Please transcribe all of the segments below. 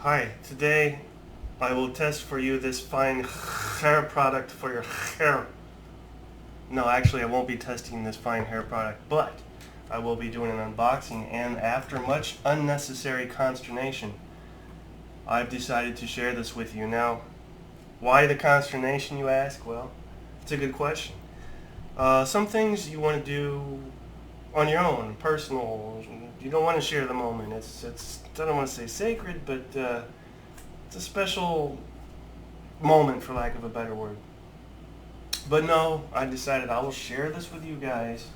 Hi, today I will test for you this fine hair product for your hair. No, actually I won't be testing this fine hair product, but I will be doing an unboxing, and after much unnecessary consternation, I've decided to share this with you. Now, why the consternation, you ask? Well, it's a good question. Some things you want to do on your own, personal. You don't want to share the moment. It's I don't want to say sacred, but it's a special moment, for lack of a better word. But no, I decided I will share this with you guys.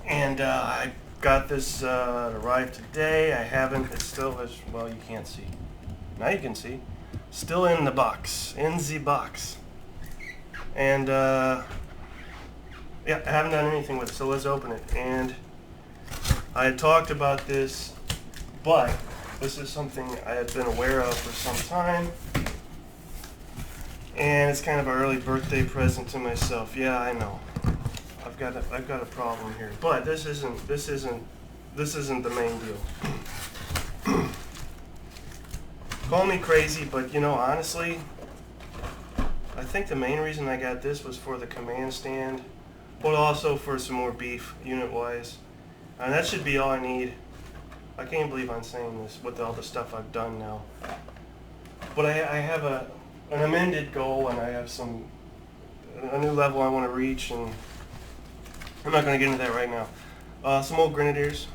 And I got this, it arrived today. I haven't, it still is, well, you can't see. Now you can see. Still in the box, in the box. And yeah, I haven't done anything with it, so let's open it. And I had talked about this, but this is something I had been aware of for some time. And it's kind of an early birthday present to myself. Yeah, I know. I've got a problem here. But this isn't the main deal. Call me crazy, but you know, honestly, I think the main reason I got this was for the command stand, but also for some more beef, unit-wise. And that should be all I need. I can't believe I'm saying this with all the stuff I've done now. But I have an amended goal, and I have a new level I want to reach, and I'm not going to get into that right now. Some old grenadiers,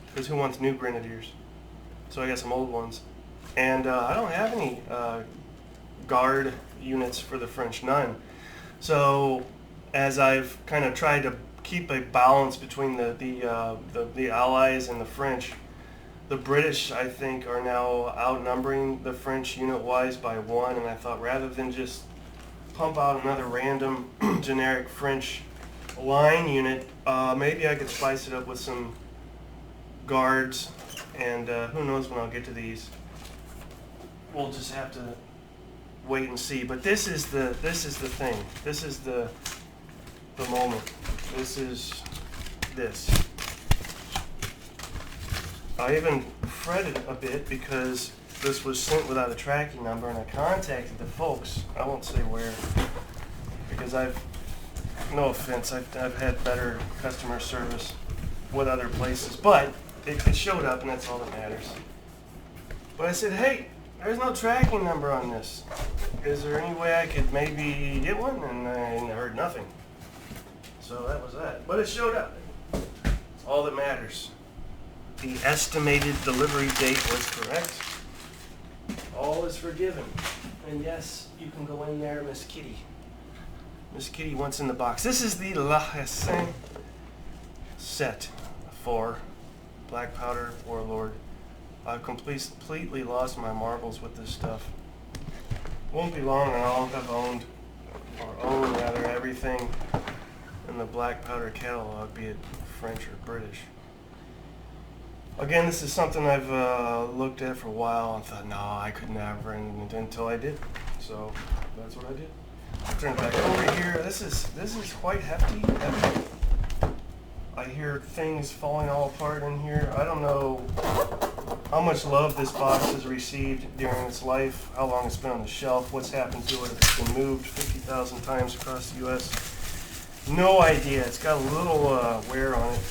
because who wants new grenadiers? So I got some old ones. And I don't have any guard units for the French, none. So as I've kind of tried to keep a balance between the Allies and the French, the British, I think, are now outnumbering the French unit-wise by 1, and I thought rather than just pump out another random generic French line unit, maybe I could spice it up with some guards, and who knows when I'll get to these. We'll just have to wait and see. But this is the thing. This is the moment. This is this. I even fretted a bit because this was sent without a tracking number, and I contacted the folks. I won't say where, because no offense, I've had better customer service with other places, but it showed up, and that's all that matters. But I said, hey, there's no tracking number on this. Is there any way I could maybe get one? And I heard nothing. So that was that. But it showed up. It's all that matters. The estimated delivery date was correct. All is forgiven. And yes, you can go in there, Miss Kitty. Miss Kitty, what's in the box? This is the Sainte set for Black Powder Warlord. I've completely lost my marbles with this stuff. Won't be long and I'll have own everything in the Black Powder catalog, be it French or British. Again, this is something I've looked at for a while and thought, no, I could never, and until I did. So that's what I did. I'll turn it back over here. This is quite hefty. I hear things falling all apart in here. I don't know how much love this box has received during its life, how long it's been on the shelf, what's happened to it, if it's been moved 50,000 times across the U.S. No idea. It's got a little wear on it,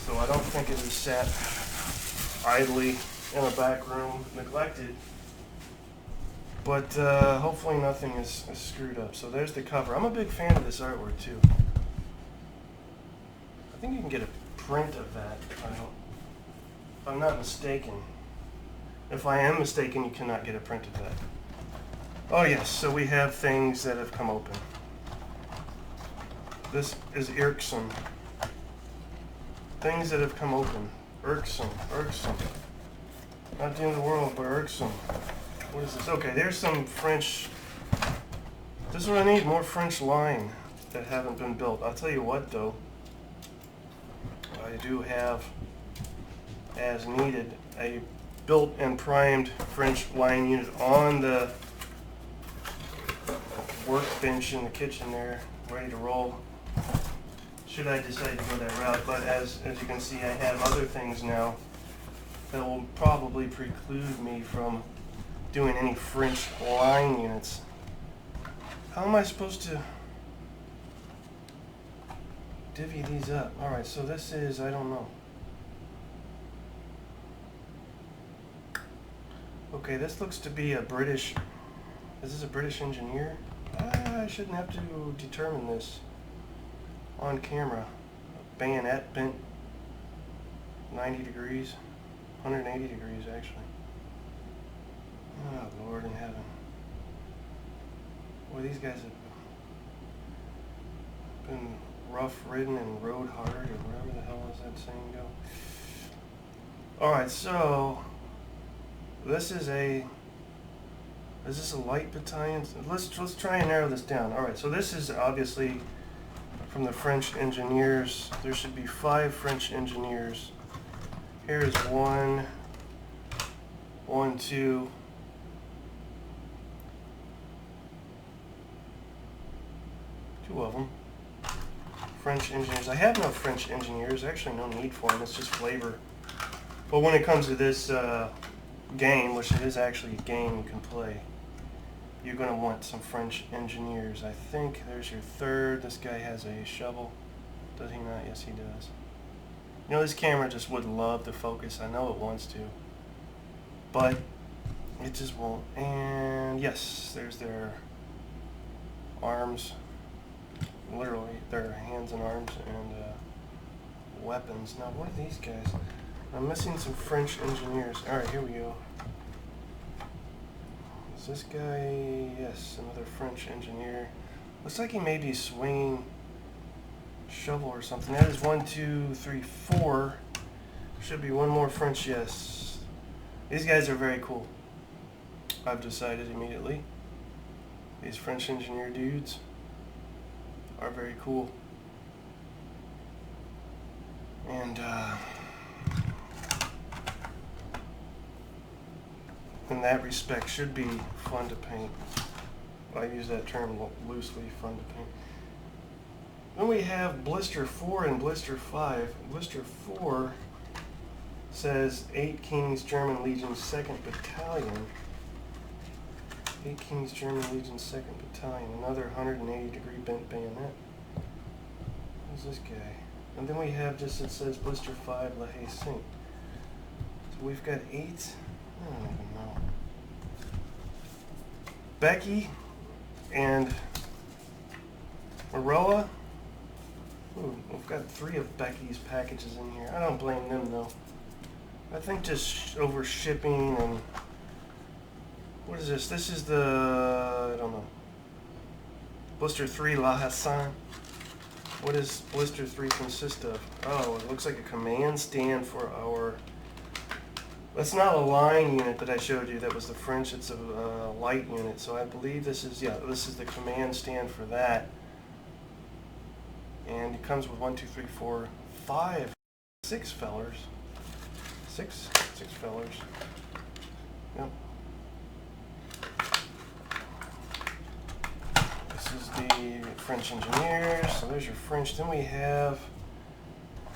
so I don't think it is sat idly in a back room, neglected. But hopefully nothing is screwed up. So there's the cover. I'm a big fan of this artwork too. I think you can get a print of that. If I'm not mistaken. If I am mistaken, you cannot get a print of that. Oh yes, so we have things that have come open. This is irksome. Things that have come open. Irksome. Not the end of the world, but irksome. What is this? Okay, there's some French. This is what I need, more French line that haven't been built. I'll tell you what though. I do have, as needed, a built and primed French line unit on the workbench in the kitchen there, ready to roll. should I decide to go that route. But as you can see, I have other things now that will probably preclude me from doing any French line units. How am I supposed to divvy these up? Alright, so this is, I don't know. Okay, this looks to be a British, is this a British engineer? I shouldn't have to determine this on camera. Bayonet bent 90 degrees, 180 degrees actually. Oh, Lord in heaven. Boy, these guys have been rough ridden and rode hard, or whatever the hell is that saying go. Alright, so this is a light battalion? Let's try and narrow this down. Alright, so this is obviously from the French engineers. There should be 5 French engineers. Here's 1, 2. Two of them. French engineers. I have no French engineers. Actually, no need for them. It's just flavor. But when it comes to this game, which it is actually a game you can play, you're going to want some French engineers. I think there's your 3rd. This guy has a shovel. Does he not? Yes, he does. You know, this camera just would love to focus. I know it wants to. But it just won't. And yes, there's their arms. Literally, their hands and arms and weapons. Now, what are these guys? I'm missing some French engineers. Alright, here we go. Is this guy? Yes, another French engineer. Looks like he may be swinging shovel or something. That is 1, 2, 3, 4. Should be one more French, yes. These guys are very cool. I've decided immediately. These French engineer dudes are very cool. And in that respect should be fun to paint. I use that term loosely, fun to paint. Then we have blister 4 and blister 5. Blister 4 says 8 Kings German Legion 2nd Battalion. 8 Kings German Legion 2nd Battalion. Another 180 degree bent bayonet. Who's this guy? And then we have just, it says blister 5 La Haye Sainte. So we've got 8. I don't even know. Becky and Maroa. Ooh, we've got 3 of Becky's packages in here. I don't blame them though. I think just over shipping and what is this? This is the, I don't know. Blister 3 La Hassan. What does blister 3 consist of? Oh, it looks like a command stand for our, that's not a line unit that I showed you. That was the French. It's a light unit. So I believe this is, yeah, this is the command stand for that. And it comes with 1, 2, 3, 4, 5, 6 fellers. 6 fellers. Yep. This is the French engineers. So there's your French. Then we have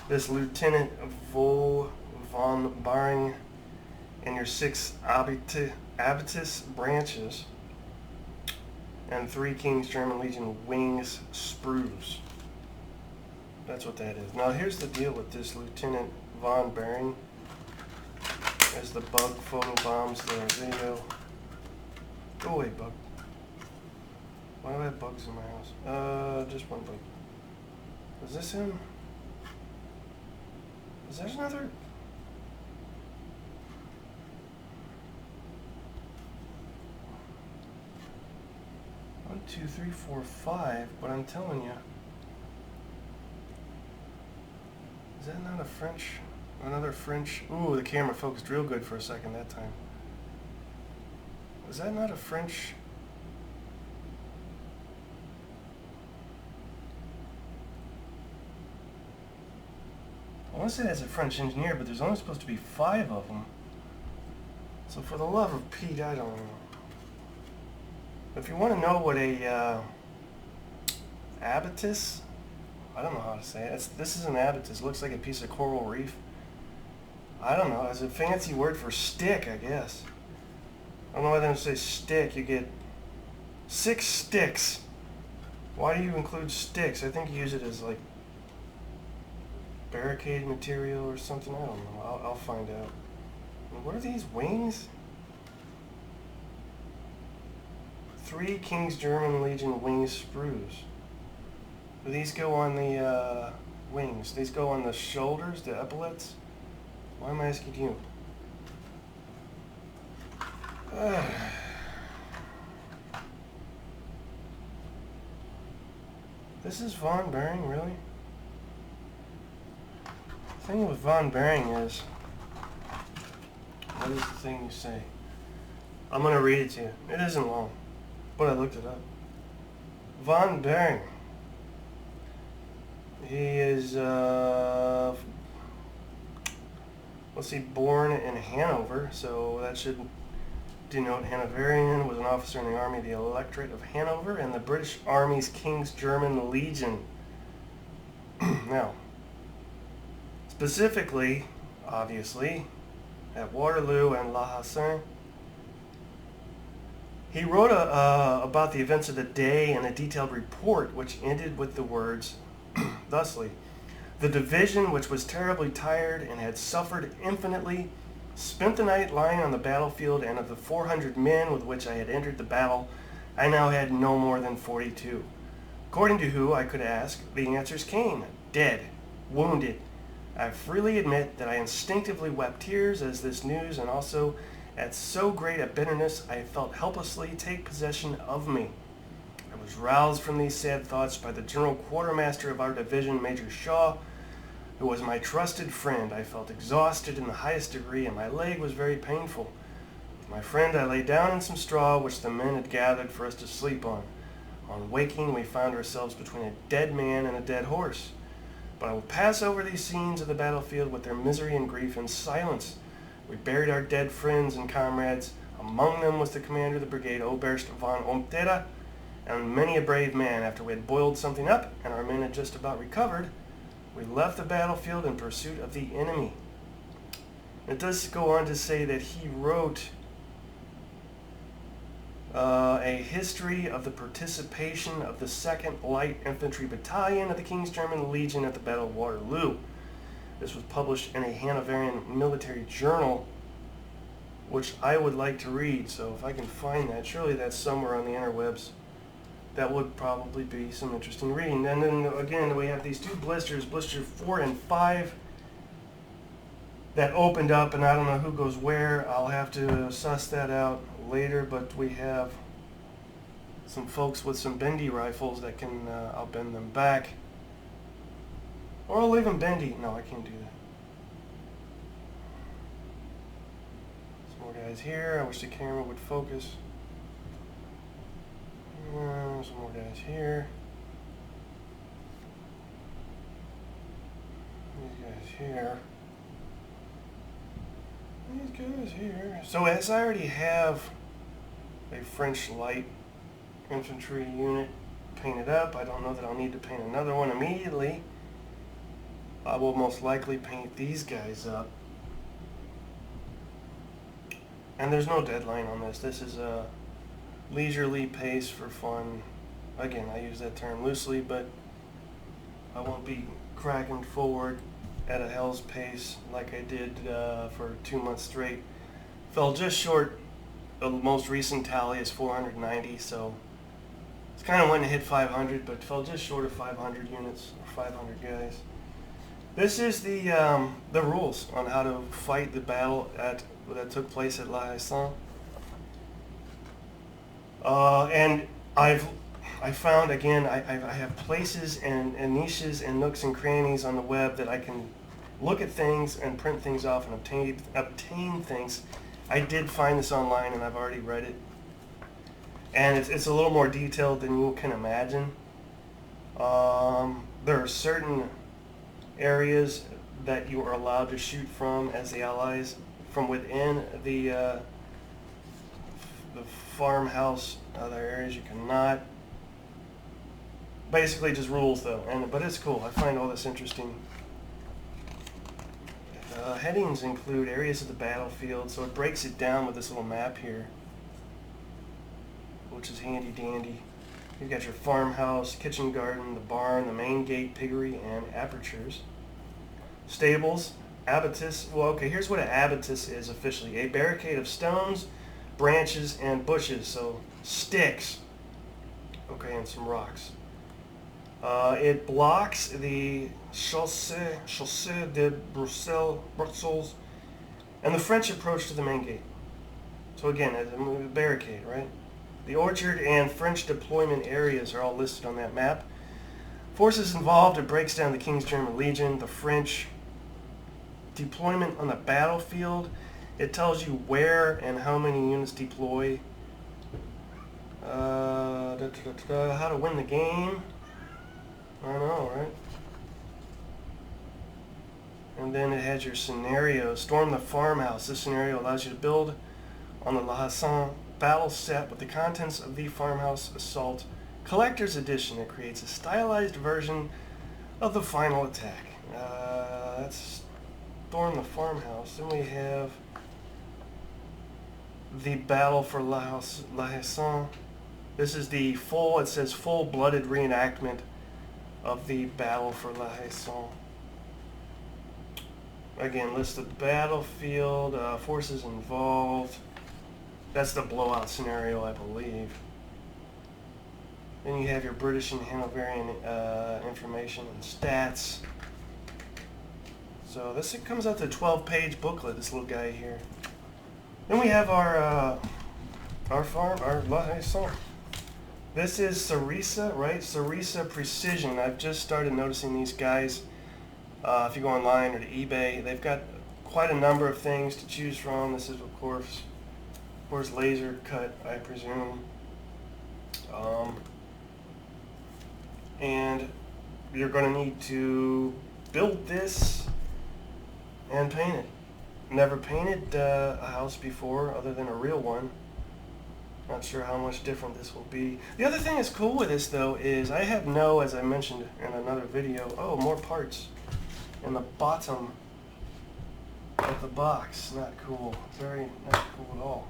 this Lieutenant von Baring and your 6 abatis branches and 3 King's German Legion wings sprues. That's what that is. Now here's the deal with this Lieutenant von Baring. As the bug photo bombs the video. Go away, bug. Why do I have bugs in my house? Just one bug. Is this him? Is there another? One, two, three, four, 5. But I'm telling you, is that not a French? Another French. Ooh, the camera focused real good for a second that time. Is that not a French? I want to say that's a French engineer, but there's only supposed to be 5 of them. So for the love of Pete, I don't know. If you want to know what a abatis, I don't know how to say it. This is an abatis. It looks like a piece of coral reef. I don't know. It's a fancy word for stick, I guess. I don't know why they don't say stick. You get 6 sticks. Why do you include sticks? I think you use it as like barricade material or something. I don't know. I'll find out. And what are these wings? 3 King's German Legion wing sprues. Do these go on the wings? These go on the shoulders, the epaulets? Why am I asking you? This is Von Behring, really? The thing with Von Behring is, what is the thing you say? I'm going to read it to you. It isn't long, but I looked it up. Von Behring. He is, let's see, born in Hanover, so that should denote Hanoverian, was an officer in the Army of the Electorate of Hanover and the British Army's King's German Legion. Now, specifically, obviously, at Waterloo and La Haye, he wrote about the events of the day in a detailed report which ended with the words, thusly, "The division, which was terribly tired and had suffered infinitely, spent the night lying on the battlefield, and of the 400 men with which I had entered the battle, I now had no more than 42. According to who I could ask, the answers came, dead, wounded. I freely admit that I instinctively wept tears as this news, and also at so great a bitterness I felt helplessly take possession of me. I was roused from these sad thoughts by the General Quartermaster of our division, Major Shaw, who was my trusted friend. I felt exhausted in the highest degree, and my leg was very painful. With my friend I lay down in some straw which the men had gathered for us to sleep on. On waking, we found ourselves between a dead man and a dead horse. But I will pass over these scenes of the battlefield with their misery and grief in silence. We buried our dead friends and comrades. Among them was the commander of the brigade, Oberst von Omteda, and many a brave man. After we had boiled something up and our men had just about recovered, we left the battlefield in pursuit of the enemy." It does go on to say that he wrote a history of the participation of the 2nd Light Infantry Battalion of the King's German Legion at the Battle of Waterloo. This was published in a Hanoverian military journal, which I would like to read, so if I can find that, surely that's somewhere on the interwebs. That would probably be some interesting reading. And then again, we have these 2 blisters, blister 4 and 5, that opened up, and I don't know who goes where. I'll have to suss that out later, but we have some folks with some bendy rifles that can, I'll bend them back. Or I'll leave them bendy. No, I can't do that. Some more guys here. I wish the camera would focus. Some more guys here. These guys here. These guys here. So as I already have a French light infantry unit painted up, I don't know that I'll need to paint another one immediately. I will most likely paint these guys up. And there's no deadline on this. This is a leisurely pace for fun. Again, I use that term loosely, but I won't be cracking forward at a hell's pace like I did for 2 months straight. Fell just short. The most recent tally is 490, so it's kind of wanting to hit 500, but fell just short of 500 units or 500 guys. This is the rules on how to fight the battle that took place at La Haye. And I found, again, I have places and niches and nooks and crannies on the web that I can look at things and print things off and obtain things. I did find this online, and I've already read it. And it's a little more detailed than you can imagine. There are certain areas that you are allowed to shoot from as the Allies from within the farmhouse. Other areas you cannot. Basically just rules though, but it's cool. I find all this interesting. If Headings include areas of the battlefield, so it breaks it down with this little map here, which is handy dandy. You've got your farmhouse, kitchen garden, the barn, the main gate, piggery, and apertures. Stables, abatis. Well, okay, here's what an abatis is officially. A barricade of stones, branches, and bushes, so sticks. Okay, and some rocks. It blocks the Chaussée de Bruxelles, and the French approach to the main gate. So again, a barricade, right? The orchard and French deployment areas are all listed on that map. Forces involved, it breaks down the King's German Legion, the French deployment on the battlefield. It tells you where and how many units deploy. How to win the game. I know, right? And then it has your scenario. Storm the farmhouse. This scenario allows you to build on the La Haye battle set with the contents of the farmhouse assault collector's edition. It creates a stylized version of the final attack. That's Storm the farmhouse. Then we have the battle for La Haye. This is the full, it says full-blooded reenactment of the battle for La Haye. Again, list of the battlefield, forces involved. That's the blowout scenario, I believe. Then you have your British and Hanoverian information and stats. So this comes out to a 12-page booklet, this little guy here. Then we have our La Haye. This is Sarisa, right? Sarisa Precision. I've just started noticing these guys. If you go online or to eBay, they've got quite a number of things to choose from. This is, of course, laser cut, I presume. And you're going to need to build this and paint it. Never painted a house before other than a real one. Not sure how much different this will be. The other thing that's cool with this, though, is I have as I mentioned in another video, more parts in the bottom of the box. Not cool. Not cool at all.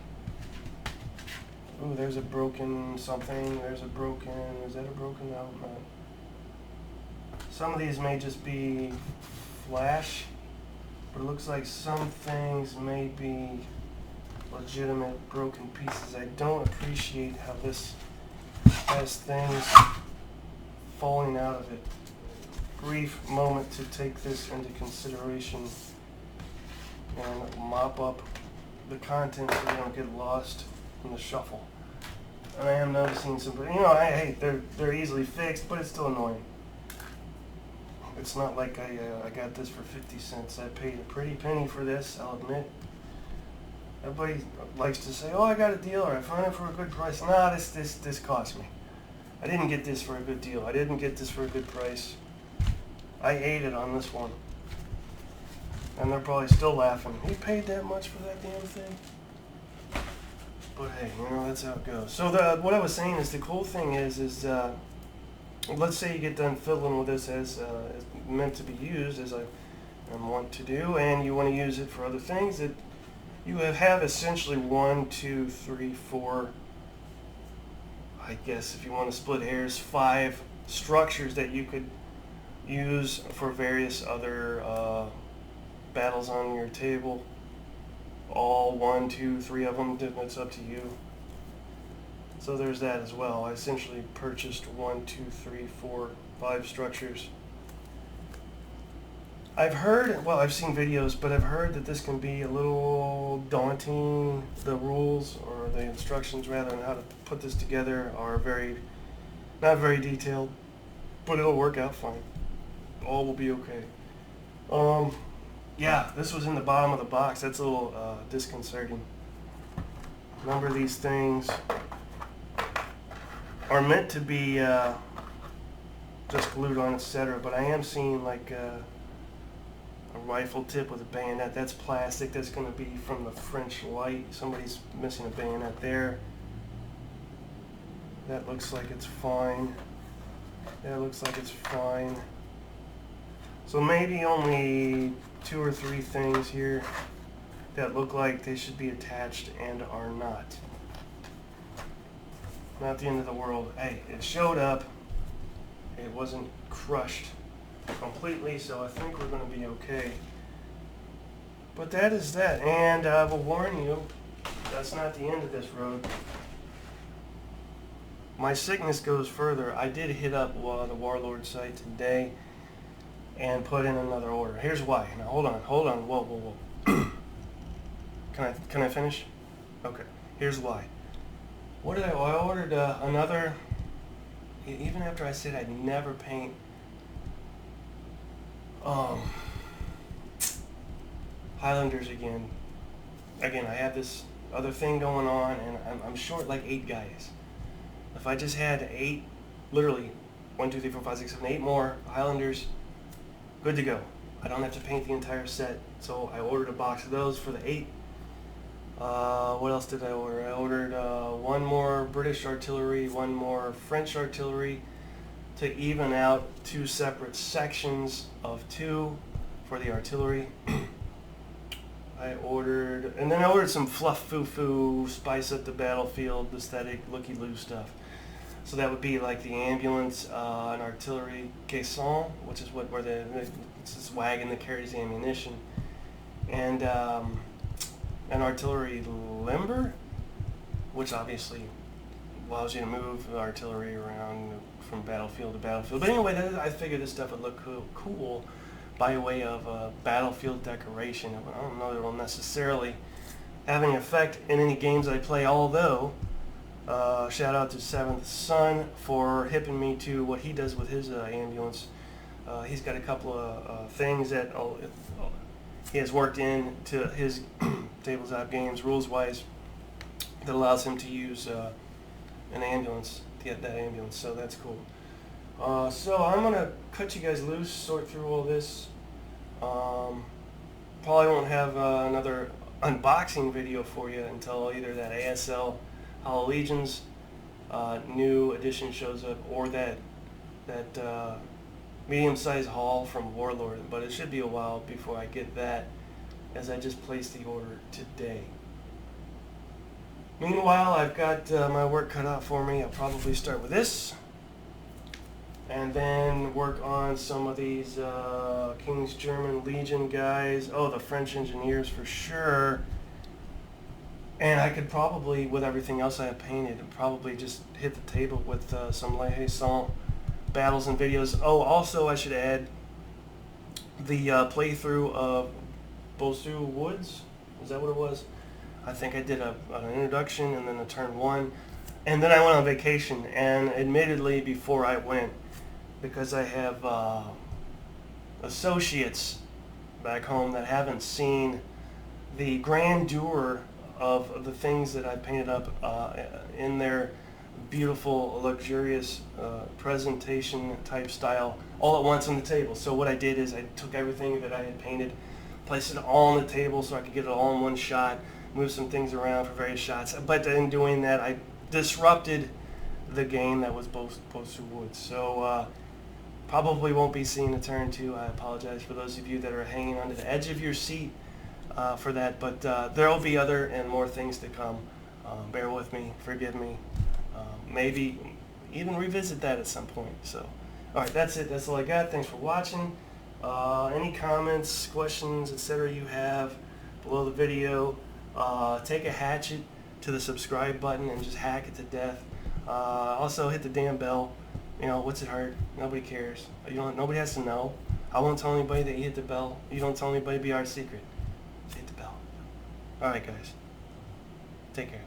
Ooh, there's a broken something. Is that a broken outlet? Some of these may just be flash, but it looks like some things may be legitimate broken pieces. I don't appreciate how this has things falling out of it. Brief moment to take this into consideration and mop up the contents so they don't get lost in the shuffle. And I am noticing some, they're easily fixed, but it's still annoying. It's not like I got this for 50 cents. I paid a pretty penny for this, I'll admit. Everybody likes to say, I got a deal, or I found it for a good price. Nah, this cost me. I didn't get this for a good deal. I didn't get this for a good price. I ate it on this one. And they're probably still laughing. You paid that much for that damn thing? But hey, that's how it goes. So what I was saying is, the cool thing is let's say you get done fiddling with this as meant to be used, as I want to do, and you want to use it for other things. That you have essentially 1, 2, 3, 4, I guess if you want to split hairs, 5 structures that you could use for various other battles on your table. All 1, 2, 3 of them, it's up to you. So there's that as well. I essentially purchased 1, 2, 3, 4, 5 structures. I've seen videos, but I've heard that this can be a little daunting. The rules, or the instructions rather, on how to put this together are not very detailed, but it'll work out fine. All will be okay. Yeah, this was in the bottom of the box. That's a little disconcerting. A number of these things are meant to be just glued on, etc. But I am seeing like a rifle tip with a bayonet. That's plastic. That's going to be from the French light. Somebody's missing a bayonet there. That looks like it's fine. That looks like it's fine. So maybe only 2 or 3 things here that look like they should be attached and are not. Not the end of the world. Hey, it showed up. It wasn't crushed completely, so I think we're going to be okay. But that is that, and I will warn you, that's not the end of this road. My sickness goes further. I did hit up the Warlord site today and put in another order. Here's why. Now hold on. Whoa. Can I finish? Okay. Here's why. What did I ordered another. Even after I said I'd never paint. Highlanders again. Again, I have this other thing going on, and I'm short like 8 guys. If I just had 8, literally 1, 2, 3, 4, 5, 6, 7, 8 more Highlanders, good to go. I don't have to paint the entire set. So I ordered a box of those for the 8. What else did I order? I ordered 1 more British artillery, 1 more French artillery to even out 2 separate sections of 2 for the artillery. I ordered some fluff foo-foo, spice up the battlefield, aesthetic, looky-loo stuff. So that would be like the ambulance, an artillery caisson, which is it's this wagon that carries the ammunition, and an artillery limber, which obviously allows you to move the artillery around from battlefield to battlefield. But anyway, I figured this stuff would look cool by way of battlefield decoration. I don't know that it will necessarily have any effect in any games I play, although shout out to Seventh Son for hipping me to what he does with his ambulance. He's got a couple of things that he has worked into his tabletop games rules-wise that allows him to use an ambulance, to get that ambulance, so that's cool. So I'm going to cut you guys loose, sort through all this. Probably won't have another unboxing video for you until either that ASL Hollow Legions new edition shows up, or that medium-sized haul from Warlord, but it should be a while before I get that, as I just placed the order today. Meanwhile, I've got my work cut out for me. I'll probably start with this, and then work on some of these King's German Legion guys. Oh, the French engineers for sure. And I could probably, with everything else I have painted, probably just hit the table with some Le Haye Sainte battles and videos. Oh, also I should add the playthrough of Bosu Woods. Is that what it was? I think I did an introduction and then a turn 1. And then I went on vacation, and admittedly before I went, because I have associates back home that haven't seen the grandeur of the things that I painted up in their beautiful, luxurious presentation type style all at once on the table. So what I did is I took everything that I had painted, placed it all on the table so I could get it all in one shot, move some things around for various shots. But in doing that, I disrupted the game that was Bosu Woods. So probably won't be seeing a turn 2. I apologize for those of you that are hanging onto the edge of your seat for that, but there will be other and more things to come. Bear with me, forgive me, maybe even revisit that at some point. So, all right, that's it. That's all I got. Thanks for watching. Any comments, questions, etc. you have below the video, take a hatchet to the subscribe button and just hack it to death. Also hit the damn bell. You know, what's it hurt? Nobody cares. Nobody has to know. I won't tell anybody that you hit the bell. You don't tell anybody, be our secret. Just hit the bell. Alright guys. Take care.